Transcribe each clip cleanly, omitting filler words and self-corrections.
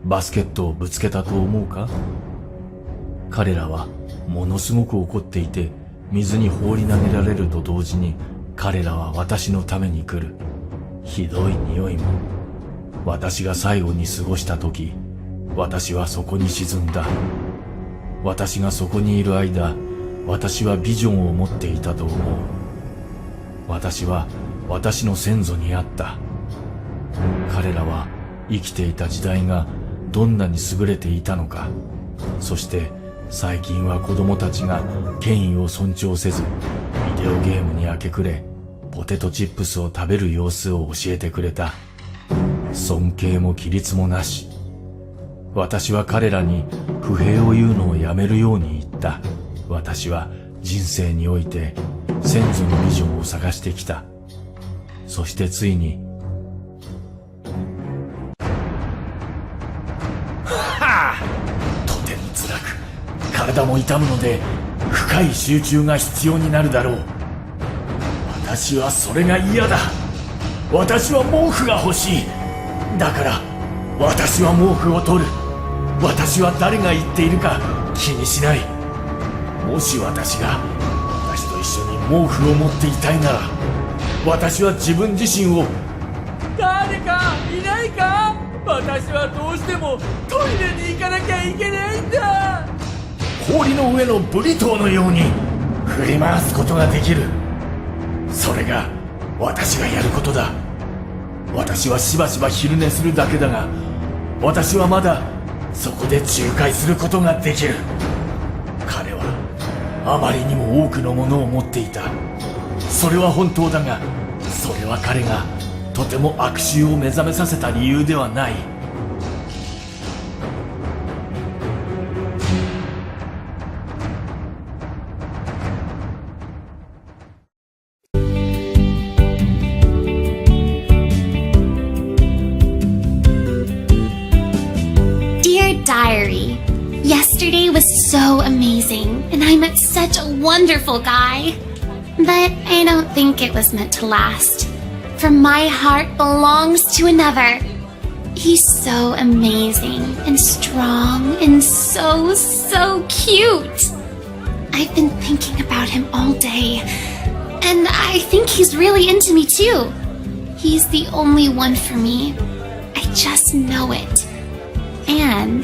バスケットをぶつけたと思うか？彼らはものすごく怒っていて、水に放り投げられると同時に彼らは私のために来る。ひどい匂いも。私が最後に過ごした時、私はそこに沈んだ。私がそこにいる間、私はビジョンを持っていたと思う。私は私の先祖に会った。彼らは生きていた時代がどんなに優れていたのか、そして最近は子供たちが権威を尊重せず、ビデオゲームに明け暮れ、ポテトチップスを食べる様子を教えてくれた。尊敬も規律もなし。私は彼らに不平を言うのをやめるように言った。私は人生において先祖のビジョンを探してきた。そしてついに、とても辛く、体も痛むので深い集中が必要になるだろう。私はそれが嫌だ。私は毛布が欲しい。だから私は毛布を取る。私は誰が言っているか気にしない。もし私が私と一緒に毛布を持っていたいなら、私は自分自身を、誰かいないか？私はどうしてもトイレに行かなきゃいけないんだ。氷の上のブリトーのように振り回すことができる。それが私がやることだ。私はしばしば昼寝するだけだが、私はまだそこで仲介することができる。彼はあまりにも多くのものを持っていた。それは本当だが、それは彼がとても悪習を目覚めさせた理由ではない。Diary. Yesterday was so amazing, and I met such a wonderful guy. But I don't think it was meant to last. For my heart belongs to another. He's so amazing and strong and so cute. I've been thinking about him all day, and I think he's really into me too. He's the only one for me. I just know it. And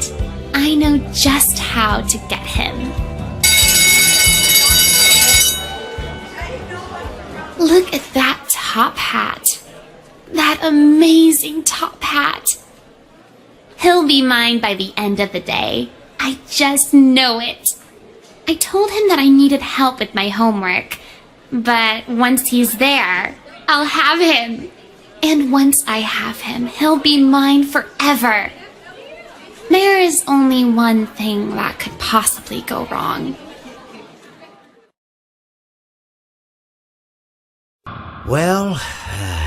I know just how to get him. Look at that top hat. That amazing top hat. He'll be mine by the end of the day. I just know it. I told him that I needed help with my homework. But once he's there, I'll have him. And once I have him, he'll be mine forever. There is only one thing that could possibly go wrong. Well,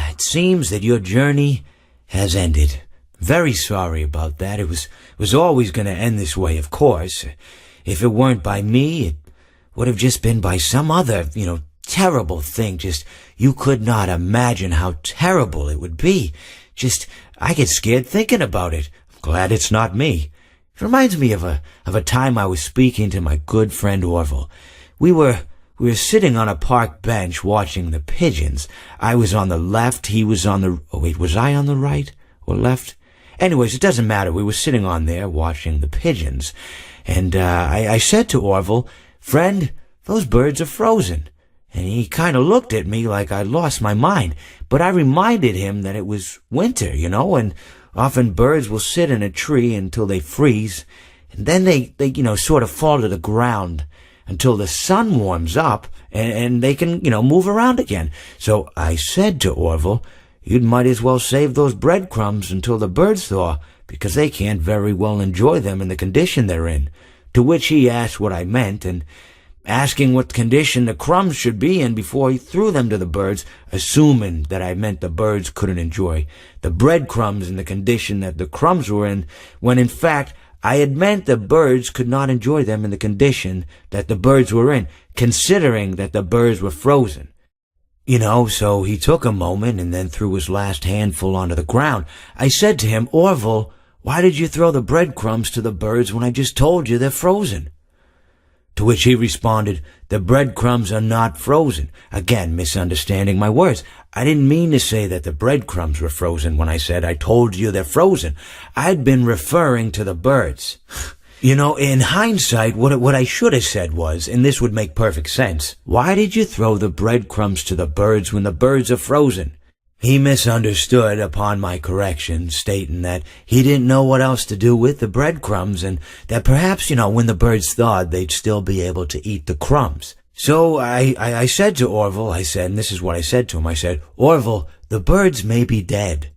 it seems that your journey has ended. Very sorry about that. It was always going to end this way, of course. If it weren't by me, it would have just been by some other, terrible thing. Just, you could not imagine how terrible it would be. Just, I get scared thinking about it. Glad it's not me. It reminds me of a time I was speaking to my good friend Orville. We were sitting on a park bench watching the pigeons. I was on the left, he was on the... Oh wait, was I on the right or left? Anyways, it doesn't matter. We were sitting on there watching the pigeons. And I said to Orville, "Friend, those birds are frozen." And he kind of looked at me like I'd lost my mind. But I reminded him that it was winter, and often birds will sit in a tree until they freeze, and then they sort of fall to the ground until the sun warms up, and they can, move around again. So I said to Orville, "You might as well save those breadcrumbs until the birds thaw, because they can't very well enjoy them in the condition they're in." To which he asked what I meant, and asking what condition the crumbs should be in before he threw them to the birds, assuming that I meant the birds couldn't enjoy the breadcrumbs in the condition that the crumbs were in, when in fact I had meant the birds could not enjoy them in the condition that the birds were in, considering that the birds were frozen. So he took a moment and then threw his last handful onto the ground. I said to him, "Orville, Why did you throw the breadcrumbs to the birds when I just told you they're frozen? To which he responded, the breadcrumbs are not frozen. Again, misunderstanding my words. I didn't mean to say that the breadcrumbs were frozen when I said I told you they're frozen. I'd been referring to the birds. You know, in hindsight, what I should have said was, and this would make perfect sense, why did you throw the breadcrumbs to the birds when the birds are frozen? He misunderstood upon my correction, stating that he didn't know what else to do with the breadcrumbs and that perhaps, when the birds thawed, they'd still be able to eat the crumbs. So I said to Orville, and this is what I said to him, I said, Orville, the birds may be dead.